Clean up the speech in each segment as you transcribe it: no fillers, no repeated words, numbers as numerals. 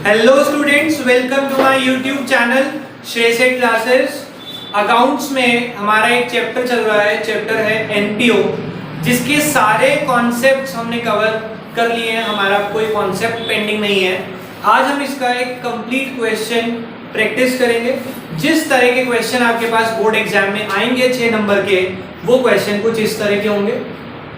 Hello students, welcome to my YouTube channel Shreyas Classes. Accounts में हमारा एक चैप्टर चल रहा है, चैप्टर है एनपीओ, जिसके सारे कॉन्सेप्ट्स हमने कवर कर लिए हैं। हमारा कोई कॉन्सेप्ट पेंडिंग नहीं है। आज हम इसका एक कंप्लीट क्वेश्चन प्रैक्टिस करेंगे। जिस तरह के क्वेश्चन आपके पास बोर्ड एग्जाम में आएंगे 6 नंबर के, वो क्वेश्चन कुछ इस तरह के होंगे।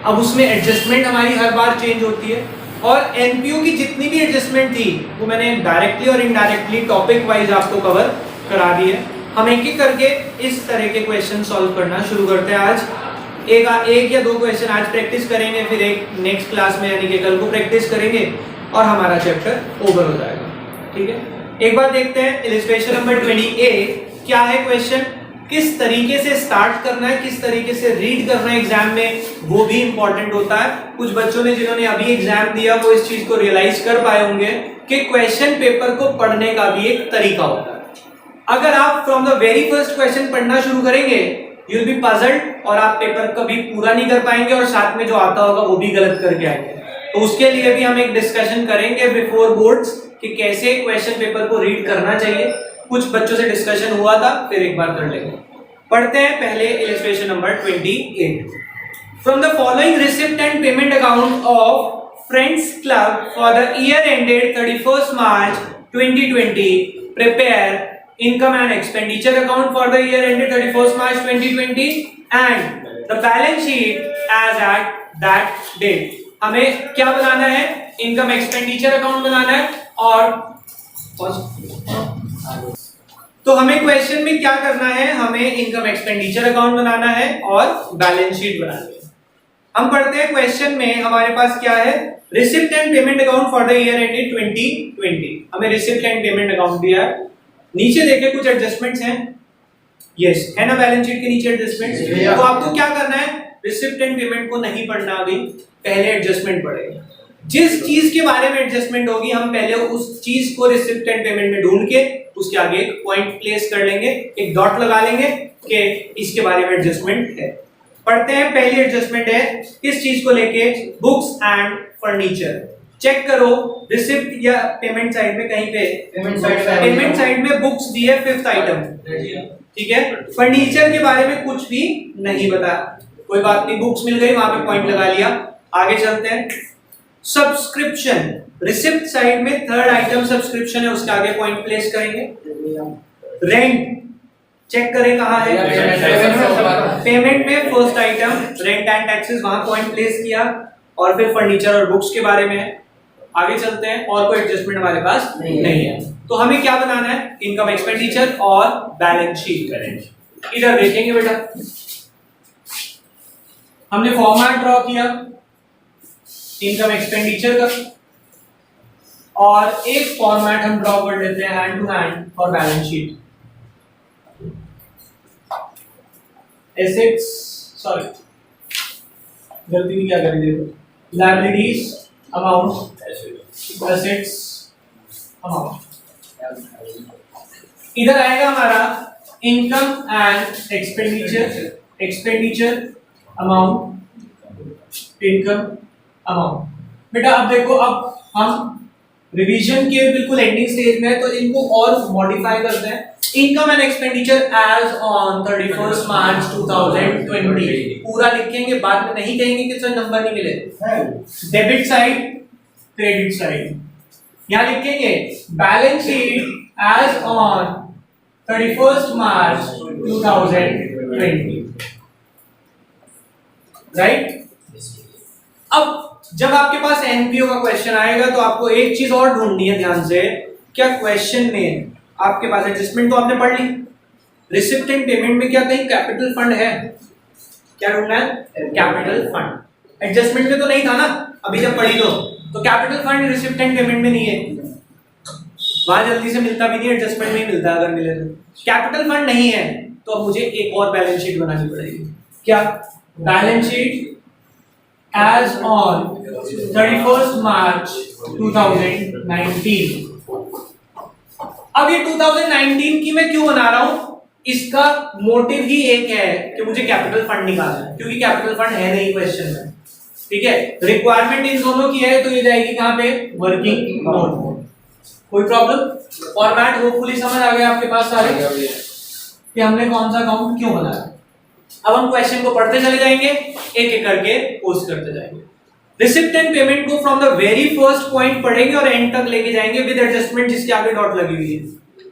अब उसमें एडजस्टमेंट हमारी हर बार चेंज होती है, और एनपीओ की जितनी भी एडजस्टमेंट थी वो मैंने डायरेक्टली और इनडायरेक्टली टॉपिक वाइज आपको कवर करा दी है। हम एक एक करके इस तरह के क्वेश्चन सॉल्व करना शुरू करते हैं। आज एक या दो क्वेश्चन आज प्रैक्टिस करेंगे, फिर एक नेक्स्ट क्लास में यानी कि कल को प्रैक्टिस करेंगे और हमारा चैप्टर ओवर हो जाएगा। ठीक है, एक बार देखते हैं इलस्ट्रेशन नंबर 28 क्या है क्वेश्चन। किस तरीके से स्टार्ट करना है, किस तरीके से रीड करना है एग्जाम में, वो भी इंपॉर्टेंट होता है। कुछ बच्चों ने जिन्होंने अभी एग्जाम दिया वो इस चीज को रियलाइज कर पाए होंगे कि क्वेश्चन पेपर को पढ़ने का भी एक तरीका होता है। अगर आप from the very first question पढ़ना शुरू करेंगे, यू विल बी पजल्ड और आप पेपर कभी पूरा नहीं कर पाएंगे और साथ में जो आता होगा वो भी गलत करके आएंगे। तो उसके लिए भी हम एक डिस्कशन करेंगे बिफोर बोर्ड्स कि कैसे क्वेश्चन पेपर को रीड करना चाहिए। कुछ बच्चों से डिस्कशन हुआ था, फिर एक बार कर लेंगे। पढ़ते हैं पहले illustration number 28। From the following receipt and payment account of friends club for the year ended 31 March 2020 prepare income and expenditure account for the year ended 31 March 2020 and the balance sheet as at that date. हमें क्या बनाना है? Income expenditure account बनाना है। और तो हमें question में क्या करना है? हमें इनकम एक्सपेंडिचर अकाउंट बनाना है और बैलेंस शीट बनानी है। हम पढ़ते हैं क्वेश्चन में हमारे पास क्या है? Receipt and payment account for the year ended 2020। हमें रिसिप्ट एंड पेमेंट अकाउंट दिया है। नीचे देखे कुछ एडजस्टमेंट्स हैं। यस, है ना बैलेंस शीट के नीचे एडजस्टमेंट्स। तो आपको क्या करना है? रिसिप्ट एंड पेमेंट को नहीं पढ़ना, अभी पहले एडजस्टमेंट पढ़ेगा। जिस चीज के बारे में एडजस्टमेंट होगी हम पहले उस चीज को रिसिप्ट एंड पेमेंट में ढूंढ के उसके आगे एक पॉइंट प्लेस कर लेंगे, एक डॉट लगा लेंगे कि इसके बारे में एडजस्टमेंट है। पढ़ते हैं, पहली एडजस्टमेंट है किस चीज को लेके? Books and furniture. चेक करो रिसिप्ट या पेमेंट साइड में कहीं पे पेमेंट साइड में बुक्स दी है 5th आइटम। ठीक है, फर्नीचर के बारे में कुछ भी नहीं बताया। कोई बात नहीं, बुक्स मिल गई, वहां पे पॉइंट लगा लिया। आगे चलते हैं। सब्सक्रिप्शन, रिसिप्ट साइड में 3rd आइटम सब्सक्रिप्शन है, उसके आगे पॉइंट प्लेस करेंगे। रेंट चेक करें कहां है? पेमेंट में 1st item rent and taxes, वहां पॉइंट प्लेस किया। और फिर फर्नीचर और बुक्स के बारे में है। आगे चलते हैं, और कोई एडजस्टमेंट हमारे पास नहीं है। तो हमें क्या बनाना है? इनकम एक्सपेंडिचर और बैलेंस शीट करेंगे। इधर देखेंगे बेटा, हमने फॉर्मेट ड्रॉ किया इनकम एक्सपेंडिचर का, और एक फॉर्मेट हम ड्रॉ कर लेते हैं hand to hand for balance sheet. Assets, sorry गलती भी क्या करें, देखो, लायबिलिटीज अमाउंट, एसेट्स अमाउंट। इधर आएगा हमारा income and expenditure, expenditure amount, income amount. बेटा अब देखो, अब हम रिवीजन के बिल्कुल एंडिंग स्टेज में है, तो इनको और मॉडिफाई करते हैं। Income and expenditure as on 31 March 2020 पूरा लिखेंगे, बाद में नहीं कहेंगे कि सर नंबर नहीं मिले। डेबिट साइड, क्रेडिट साइड, यहां लिखेंगे balance sheet as on 31 March 2020, right. अब जब आपके पास एनपीओ का क्वेश्चन आएगा तो आपको एक चीज और ढूंढनी है ध्यान से। क्या क्वेश्चन में आपके पास एडजस्टमेंट तो आपने पढ़ ली, रिसिप्ट एंड पेमेंट में क्या कहीं कैपिटल फंड है? क्या ढूंढना है? Capital fund. एडजस्टमेंट में तो नहीं था ना अभी जब पढ़ी, तो capital fund receipt and payment में नहीं है, वहां जल्दी से मिलता भी नहीं, एडजस्टमेंट में ही मिलता है अगर मिले तो। कैपिटल फंड नहीं है तो अब मुझे एक और बैलेंस शीट बनानी पड़ेगी। क्या? Balance sheet as on 31st March 2019। अब ये 2019 की मैं क्यों बना रहा हूं? इसका मोटिव ही एक है कि मुझे कैपिटल फंड निकालना है, क्योंकि कैपिटल फंड है नहीं क्वेश्चन में। ठीक है, रिक्वायरमेंट इन दोनों की है तो ये जाएगी कहां पे? Working note. कोई प्रॉब्लम? फॉर्मेट होपफुली समझ आ गया आपके पास सारे कि हमने कौन सा अकाउंट क्यों बनाया। अब हम क्वेश्चन को पढ़ते चले जाएंगे, एक एक करके पोस्ट करते जाएंगे। रिसिप्ट एंड पेमेंट को from the very first point पढ़ेंगे और एंड तक लेके जाएंगे विद एडजस्टमेंट जिसके आगे डॉट लगी हुई है।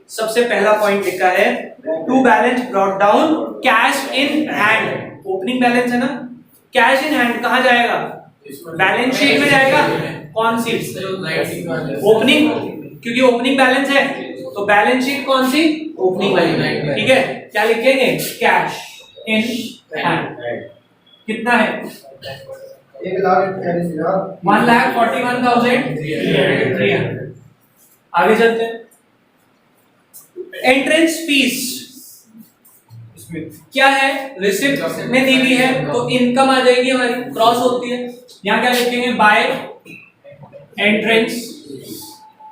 सबसे पहला पॉइंट लिखा है to balance brought down cash in hand. Opening balance है ना, कैश इन हैंड कहां जाएगा? बैलेंस शीट में जाएगा। कौन सी? ओपनिंग, क्योंकि ओपनिंग बैलेंस है तो बैलेंस शीट कौन सी? ओपनिंग वाली। ठीक है, क्या लिखेंगे? Cash in hand. कितना है? 1,41,300। आगे चलते हैं। एंट्रेंस फीस क्या है? रिसिप्ट में दी हुई है तो इनकम आ जाएगी हमारी, क्रॉस होती है। यहाँ क्या लिखेंगे? By entrance.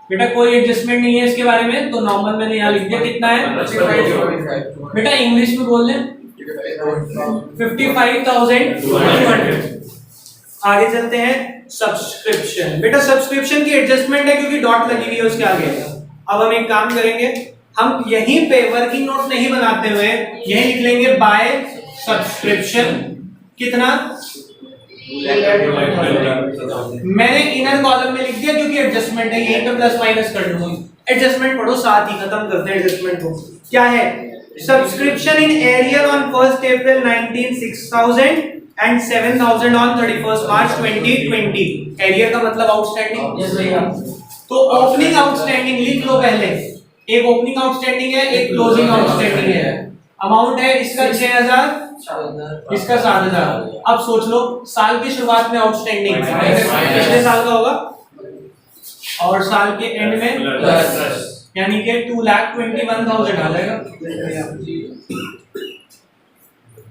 बेटा कोई एडजस्टमेंट नहीं है इसके बारे में तो नॉर्मल मैंने यहाँ लिख दिया। कितना है? बेटा इंग्लिश में बोल लें 55,200। आगे चलते हैं। सब्सक्रिप्शन। बेटा सब्सक्रिप्शन की एडजस्टमेंट है क्योंकि डॉट लगी हुई है उसके आगे। अब हम एक काम करेंगे, हम यहीं पे वर्किंग नोट नहीं बनाते हुए यहीं लिख लेंगे बाय सब्सक्रिप्शन। कितना? मैंने इनर कॉलम में लिख दिया क्योंकि एडजस्टमेंट है, यहीं पे प्लस माइनस कर दूंगा। एडजस्टमेंट पढ़ो साथ ही, खत्म करते हैं एडजस्टमेंट को। क्या है? Subscription in arrear on 1 April 19 6,000 and 7,000 on 31 March 2020। Arrear का मतलब आउटस्टैंडिंग। यस भैया। तो ओपनिंग आउटस्टैंडिंग लिख लो पहले। एक ओपनिंग आउटस्टैंडिंग है, एक क्लोजिंग आउटस्टैंडिंग है। अमाउंट है इसका 6,000, इसका 7,000। अब सोच लो साल की शुरुआत में आउटस्टैंडिंग कितने साल का होगा और साल के एंड में यानी कि 2,21,000 आ जाएगा।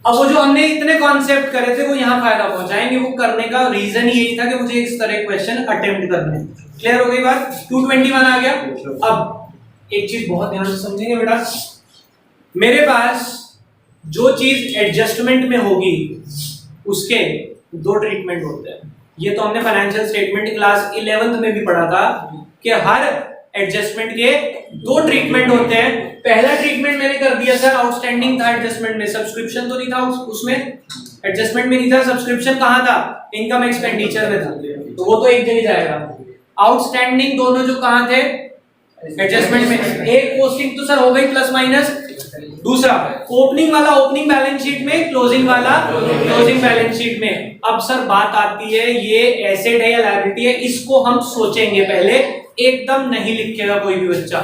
अब वो जो हमने इतने कॉन्सेप्ट करे थे वो यहाँ फायदा पहुंचाएंगे। वो करने का रीजन यही था कि मुझे इस तरह क्वेश्चन अटेम्प्ट करने। क्लियर हो गई बात? 221 आ गया। अब एक चीज बहुत ध्यान से समझेंगे बेटा, मेरे पास जो चीज एडजस्टमेंट में होगी उसके दो ट्रीटमेंट होते हैं। ये तो हमने फाइनेंशियल स्टेटमेंट क्लास 11th में भी पढ़ा था कि हर एडजस्टमेंट के दो ट्रीटमेंट होते हैं। पहला ट्रीटमेंट मैंने कर दिया सर, आउटस्टैंडिंग था एडजस्टमेंट में, सब्सक्रिप्शन तो नहीं था उसमें, एडजस्टमेंट में नहीं था। सब्सक्रिप्शन कहां था? इनकम एक्सपेंडिचर में था, तो वो तो एक जगह जाएगा। आउटस्टैंडिंग दोनों जो कहां थे? एडजस्टमेंट में। एक पोस्टिंग तो सर हो गई प्लस माइनस। दूसरा ओपनिंग वाला ओपनिंग बैलेंस शीट में, क्लोजिंग वाला क्लोजिंग बैलेंस शीट में। अब सर बात आती है ये एसेट है या लायबिलिटी है, इसको हम सोचेंगे पहले, एकदम नहीं लिखेगा कोई भी बच्चा।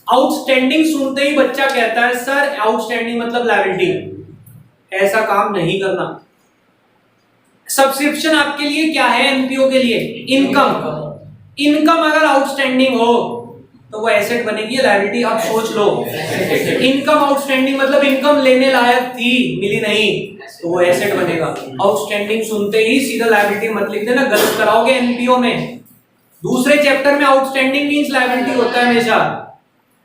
आउटस्टैंडिंग सुनते ही बच्चा कहता है सर आउटस्टैंडिंग मतलब लायबिलिटी। ऐसा काम नहीं करना। सब्सक्रिप्शन आपके लिए क्या है? एनपीओ के लिए इनकम। इनकम अगर आउटस्टैंडिंग हो तो वो एसेट बनेगी या लायबिलिटी? आप सोच लो। इनकम आउटस्टैंडिंग मतलब इनकम लेने लायक थी, मिली नहीं, तो वो एसेट बनेगा। आउटस्टैंडिंग सुनते ही सीधा लायबिलिटी मत लिख देना, गलत कराओगे एनपीओ में। दूसरे चैप्टर में आउटस्टैंडिंग मींस लायबिलिटी होता है हमेशा,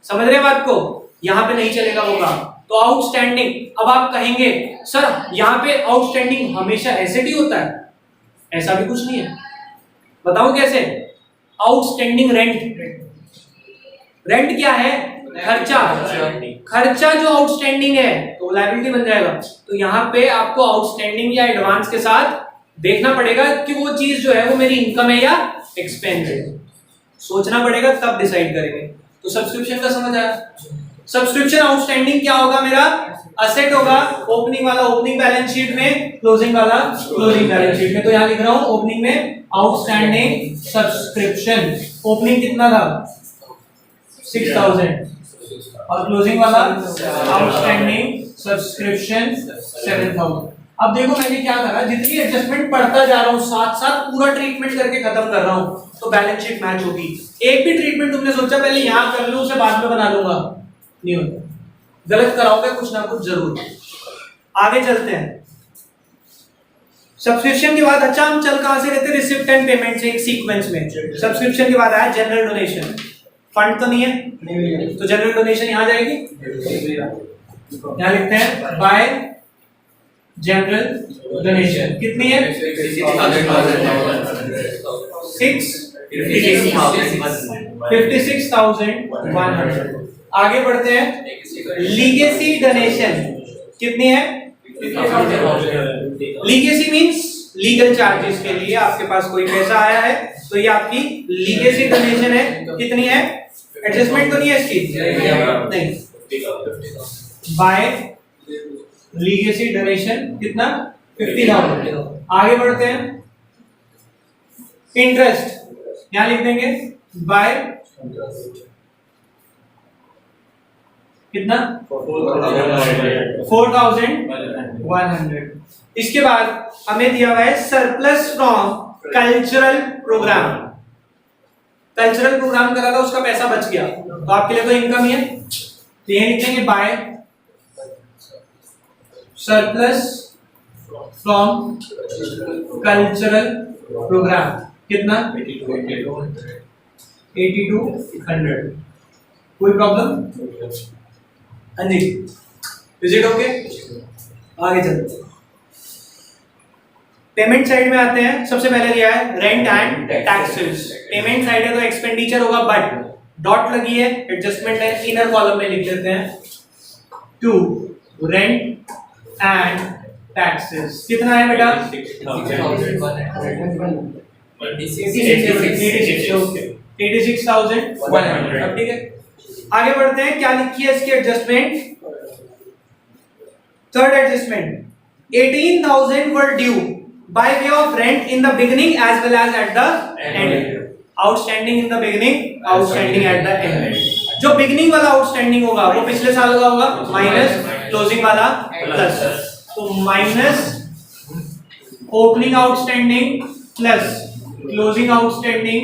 समझ रहे बात को? यहाँ पे नहीं चलेगा वो काम। तो आउटस्टैंडिंग, अब आप कहेंगे सर यहाँ पे आउटस्टैंडिंग हमेशा एसेट ही होता है, ऐसा भी कुछ नहीं है। बताओ कैसे? आउटस्टैंडिंग रेंट क्या है? खर्चा। खर्चा जो आउटस्टैंडिंग है तो लायबिलिटी बन जाएगा। तो यहाँ पे आपको आउटस्टैंडिंग या एडवांस के साथ देखना पड़ेगा कि वो चीज जो है वो मेरी इनकम है या एक्सपेंस है, सोचना पड़ेगा तब डिसाइड करेंगे। तो सब्सक्रिप्शन का समझ आया? सब्सक्रिप्शन आउटस्टैंडिंग क्या होगा? मेरा असेट होगा। ओपनिंग वाला ओपनिंग बैलेंस शीट में, क्लोजिंग वाला क्लोजिंग बैलेंस शीट में। तो यहाँ लिख रहा हूं ओपनिंग में आउटस्टैंडिंग सब्सक्रिप्शन। ओपनिंग कितना था? 6,000 और क्लोजिंग वाला आउटस्टैंडिंग सब्सक्रिप्शन 7,000। अब देखो मैंने क्या करा, जितनी एडजस्टमेंट पढ़ता जा रहा हूं साथ साथ पूरा ट्रीटमेंट करके खत्म कर रहा हूं तो बैलेंस शीट मैच होगी। एक भी ट्रीटमेंट तुमने सोचा पहले यहां कर लूं उसे बाद में बना लूंगा, नहीं होता, गलत कराओगे कुछ ना कुछ जरूर। आगे चलते हैं। सब्सक्रिप्शन के बाद अच्छा हम चल कहां से रहते? रिसिप्ट एंड पेमेंट से एक सीक्वेंस में। सब्सक्रिप्शन के बाद आया जनरल डोनेशन। फंड तो नहीं है, तो जनरल डोनेशन यहां जाएगी। यहां लिखते हैं बाय जनरल डोनेशन। कितनी है? 6,000। 56,100। आगे बढ़ते हैं, लीगेसी डोनेशन कितनी है? लीगेसी मींस लीगल चार्जेस के लिए आपके पास कोई पैसा आया है तो ये आपकी लीगेसी डोनेशन है। कितनी है? एडजस्टमेंट तो नहीं है इसकी? नहीं। बाय लीगेसी डोनेशन कितना? 50,000। आगे बढ़ते हैं, इंटरेस्ट यहां लिख देंगे बाय कितना? 4,100। इसके बाद हमें दिया हुआ है surplus from cultural programme. Cultural programme करा था, उसका पैसा बच गया तो आपके लिए तो इनकम ही है, तो यही लिखेंगे by surplus from cultural programme कितना? 8200। कोई प्रॉब्लम? हाँ जी, इज इट ओके? आगे चलते हैं, पेमेंट साइड में आते हैं। सबसे पहले दिया है rent and taxes. Payment side है तो एक्सपेंडिचर होगा, बट डॉट लगी है, एडजस्टमेंट है, इनर कॉलम में लिख देते हैं टू रेंट एंड टैक्सेस। कितना है बेटा? 86,100। अब ठीक है, आगे बढ़ते हैं। क्या लिखी है इसकी adjustment? Third adjustment, 18,000 were due by way of rent in the beginning as well as at the end. Outstanding in the beginning, outstanding at the end. जो beginning वाला outstanding होगा वो पिछले साल का होगा माइनस closing वाला प्लस, तो minus opening outstanding plus closing outstanding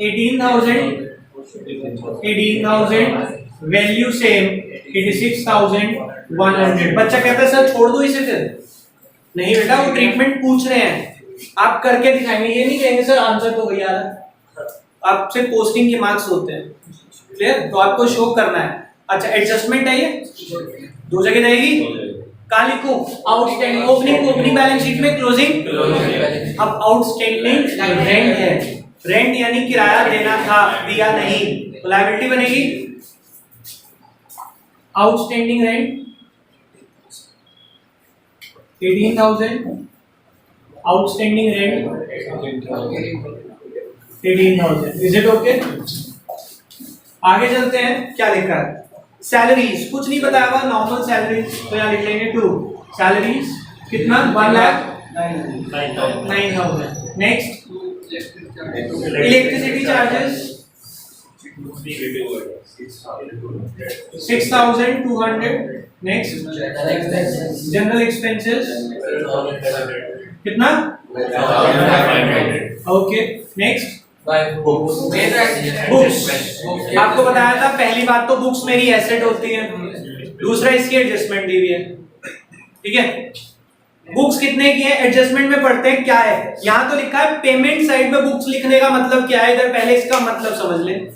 18,000 value same 86,100। बच्चा कहता है सर छोड़ दो इसे, फिर नहीं बेटा, वो ट्रीटमेंट पूछ रहे हैं, आप करके दिखाएंगे, ये नहीं कहेंगे सर आंसर तो वही आ रहा है। आपसे पोस्टिंग के मार्क्स होते हैं, क्लियर? तो आपको शो करना है। अच्छा, एडजस्टमेंट है ये दो जगह रहेगी, कहाँ लिखूं? आउटस्टैंडिंग, ओपनिंग बैलेंस शीट में, क्लोजिंग। अब आउटस्टैंडिंग रेंट है, रेंट यानी किराया देना था, दिया नहीं, तो लायबिलिटी बनेगी। Outstanding rent 18,000, outstanding rent 18,000। Is it okay? आगे चलते हैं, क्या लिखा है? सैलरीज कुछ नहीं बताया हुआ, नॉर्मल सैलरीज, तो यहाँ लिख लेंगे 2 सैलरीज कितना? 1,09,000। Next, electricity charges 6,200। Next, general expenses कितना? ओके। Next, books. आपको बताया था पहली बात तो बुक्स मेरी एसेट होती है, दूसरा इसकी एडजस्टमेंट दी हुई है, ठीक है? बुक्स कितने की है? एडजस्टमेंट में पढ़ते हैं क्या है। यहां तो लिखा है पेमेंट साइड में बुक्स लिखने का मतलब क्या है, इधर पहले इसका मतलब समझ लें।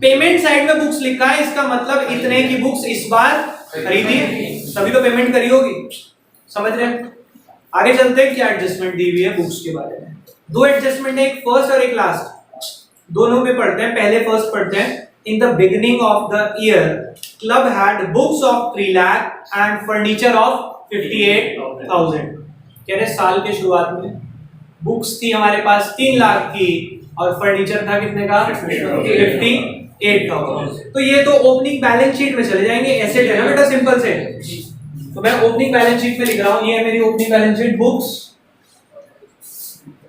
पेमेंट साइड में बुक्स लिखा है, इसका मतलब इतने की बुक्स इस बार खरीदी है, तभी तो पेमेंट करी होगी, समझ रहे हैं? आगे चलते हैं, क्या एडजस्टमेंट दी हुई है बुक्स के बारे में। दो एडजस्टमेंट है, एक फर्स्ट और एक लास्ट, दोनों पे पढ़ते हैं। पहले फर्स्ट पढ़ते हैं। In the beginning of the year club had books of 3 lakh and furniture of 58,000। कह रहे साल के शुरुआत में बुक्स थी हमारे पास 3 लाख की और फर्नीचर था कितने का? 58,000। तो ये तो ओपनिंग बैलेंस शीट में चले जाएंगे, एसेट है ना बेटा, सिंपल से। तो मैं ओपनिंग बैलेंस शीट में लिख रहा हूं, ये है मेरी ओपनिंग बैलेंस शीट, बुक्स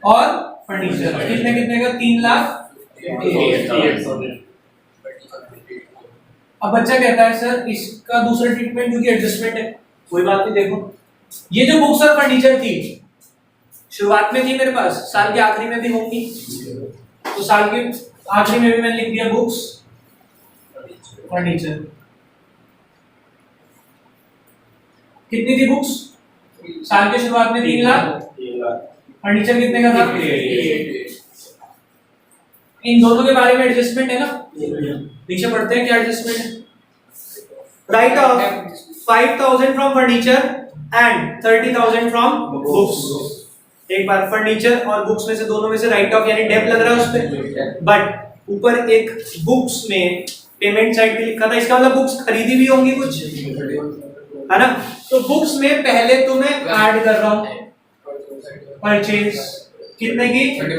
और फर्नीचर कितने कितने का? 3,58,000। अब बच्चा कहता है सर इसका दूसरा ट्रीटमेंट क्योंकि एडजस्टमेंट है, कोई बात नहीं। देखो ये जो बुक्स और फर्नीचर थी शुरुआत में थी मेरे पास, साल के आखिरी में भी होंगी, तो साल के आखिरी में भी मैंने लिख दिया बुक्स फर्नीचर। कितनी थी बुक्स साल के शुरुआत में? 3 लाख। फर्नीचर कितने का था? इन दोनों के बारे में एडजस्टमेंट है ना, नीचे पढ़ते हैं क्या एडजस्टमेंट है। Right of 5,000 from furniture and 30,000 from books. एक बार फर्नीचर और बुक्स में से दोनों में से राइट ऑफ यानी डेप लग रहा है उस पे, बट ऊपर एक बुक्स में पेमेंट साइड पे लिखा था, इसका मतलब बुक्स खरीदी भी होंगी कुछ, है ना। तो बुक्स में पहले तो मैं ऐड कर रहा हूं परचेज कितने की 200।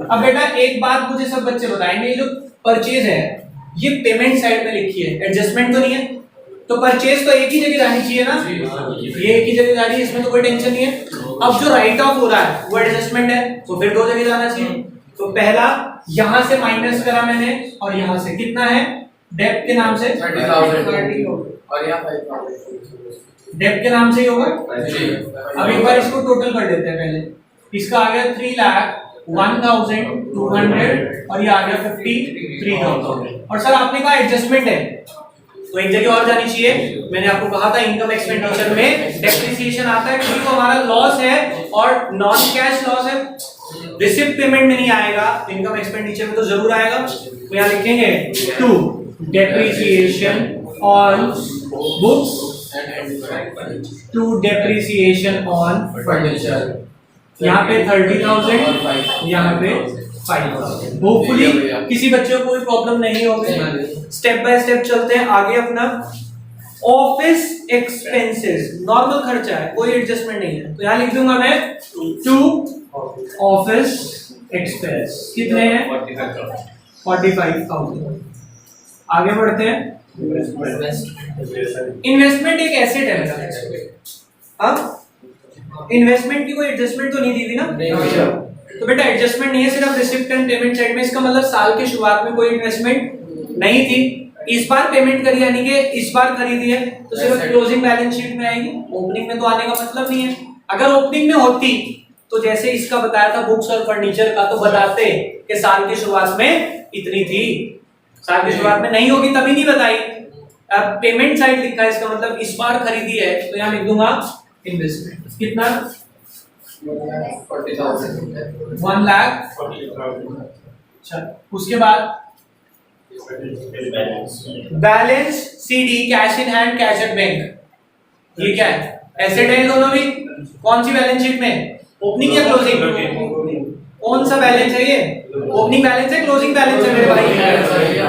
अब बेटा एक बात मुझे सब बच्चे बताएंगे, जो परचेज है ये पेमेंट साइड में लिखी है, एडजस्टमेंट तो नहीं है, तो परचेज तो एक ही जगह जानी चाहिए ना, ये एक ही जगह जा रही है, इसमें तो कोई टेंशन नहीं है। अब जो राइट ऑफ हो रहा है वो एडजस्टमेंट है, तो फिर दो जगह जाना चाहिए। तो पहला यहां से माइनस करा मैंने और यहां से कितना है डेब्ट के नाम से 30,000 और यहाँ 5,000 डेब्ट के नाम से ही होगा। अब एक बार इसको टोटल कर देते हैं पहले, इसका आ गया 3,01,200 और ये आ गया 53,000। और सर आपने कहा एडजस्टमेंट है तो एक जगह और जानी चाहिए। मैंने आपको कहा था इनकम एक्सपेंडिचर में डेप्रिसिएशन आता है क्योंकि वो हमारा लॉस है और नॉन कैश लॉस है, रिसिप्ट पेमेंट में नहीं आएगा, इनकम एक्सपेंडिचर में तो जरूर आएगा। तो यहाँ लिखेंगे to depreciation on books to depreciation on furniture, यहाँ पे 30,000 यहाँ पे 5,000। होपफुली किसी बच्चे को कोई प्रॉब्लम नहीं होगी। स्टेप बाय स्टेप चलते हैं आगे। अपना ऑफिस एक्सपेंसेस नॉर्मल खर्चा है, कोई एडजस्टमेंट नहीं है, तो यहाँ लिख दूंगा मैं टू ऑफिस एक्सपेंस कितने हैं 45,000। आगे बढ़ते हैं। इन्वेस्टमेंट एक एसेट है मेरा, अब इन्वेस्टमेंट की कोई एडजस्टमेंट तो नहीं दी थी ना, तो बेटा एडजस्टमेंट नहीं है, सिर्फ रिसिप्ट एंड पेमेंट साइड में। इसका मतलब साल के शुरुआत में कोई इन्वेस्टमेंट नहीं थी, इस बार पेमेंट करी यानी कि इस बार खरीदी है तो सिर्फ क्लोजिंग बैलेंस शीट में आएगी, ओपनिंग में तो आने का मतलब नहीं है। अगर ओपनिंग में होती तो जैसे इसका बताया था बुक्स और फर्नीचर का, तो बताते कि साल की शुरुआत में इतनी थी, साल की शुरुआत में नहीं होगी तभी नहीं बताई। अब पेमेंट साइड लिखा है, इसका मतलब इस बार खरीदी है, तो यहाँ लिख दूंगा इन्वेस्टमेंट कितना 1,40,000। अच्छा उसके बाद balance CD cash in hand cash at bank, ये क्या है एसेट है दोनों भी। कौन सी बैलेंस शीट में, ओपनिंग या क्लोजिंग, कौन सा बैलेंस है ये, ओपनिंग बैलेंस है क्लोजिंग बैलेंस है मेरे भाई,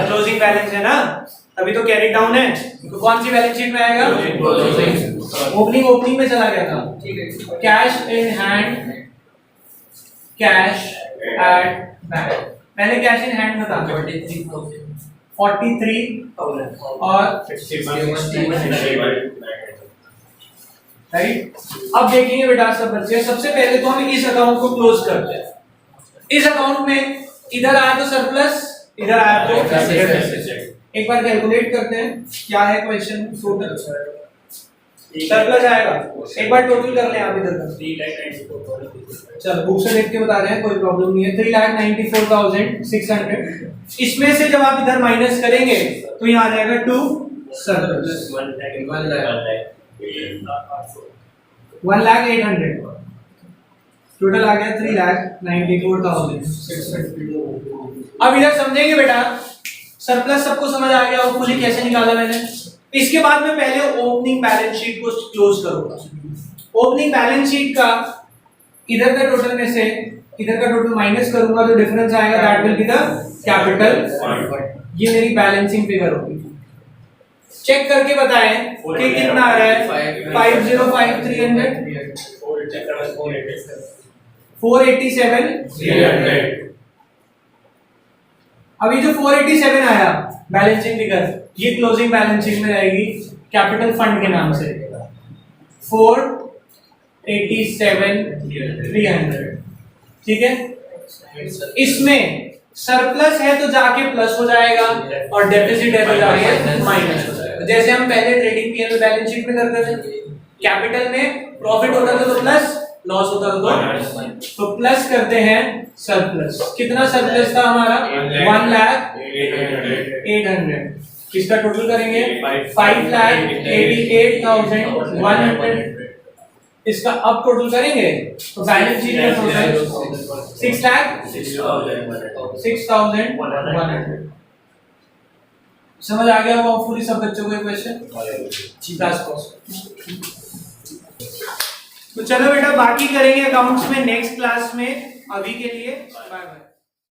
क्लोजिंग बैलेंस है ना, अभी तो कैरी डाउन है, तो कौन सी बैलेंस शीट में आएगा ओपनिंग में चला गया था, cash in hand cash at bank. पहले कैश इन हैंड बता 43,000 और राइट। अब देखेंगे बेटा सब बच्चे, सबसे पहले तो हम इस अकाउंट को क्लोज करते हैं। इस अकाउंट में इधर आया तो सरप्लस, इधर आया तो डेफिसिट। एक बार कैलकुलेट करते हैं क्या है क्वेश्चन, टोटल सरप्लस आएगा, एक बार टोटल कर लें आप इधर का। चलो बुक से देख के बता रहे हैं, कोई प्रॉब्लम नहीं है। 3,94,600, इसमें से जब आप इधर माइनस करेंगे तो यहाँ आ जाएगा टू सरप्लस 1,08,000, टोटल आ गया 3,94,600। अब इधर समझेंगे बेटा, सरप्लस सबको समझ आ गया होपफुली कैसे निकाला मैंने। इसके बाद मैं पहले ओपनिंग बैलेंस शीट को क्लोज करूंगा। ओपनिंग बैलेंस शीट का इधर का टोटल में से इधर का टोटल माइनस करूंगा, जो डिफरेंस आएगा that will be the capital. ये मेरी बैलेंसिंग फिगर होगी। चेक करके बताएं कि कितना आ रहा है 505,300 487,300। अभी जो 487 आया बैलेंसिंग फिगर, ये क्लोजिंग बैलेंसिंग में रहेगी कैपिटल फंड के नाम से 487,300। ठीक है, इसमें सरप्लस है तो जाके प्लस हो जाएगा और डेफिसिट है तो जाके माइनस हो जाएगा। जैसे हम पहले ट्रेडिंग पीएल बैलेंस शीट में करते थे, कैपिटल में प्रॉफिट होता था तो प्लस, लॉस होता था तो प्लस करते हैं सरप्लस। कितना सरप्लस था हमारा 1,08,000। किसका टोटल करेंगे 5,88,100। इसका अब टोटल करेंगे तो बैलेंस शीट का टोटल 6,0100। समझ आ गया होगा पूरी सब बच्चों को ये क्वेश्चन। तो चलो बेटा बाकी करेंगे अकाउंट्स में नेक्स्ट क्लास में। अभी के लिए बाय बाय।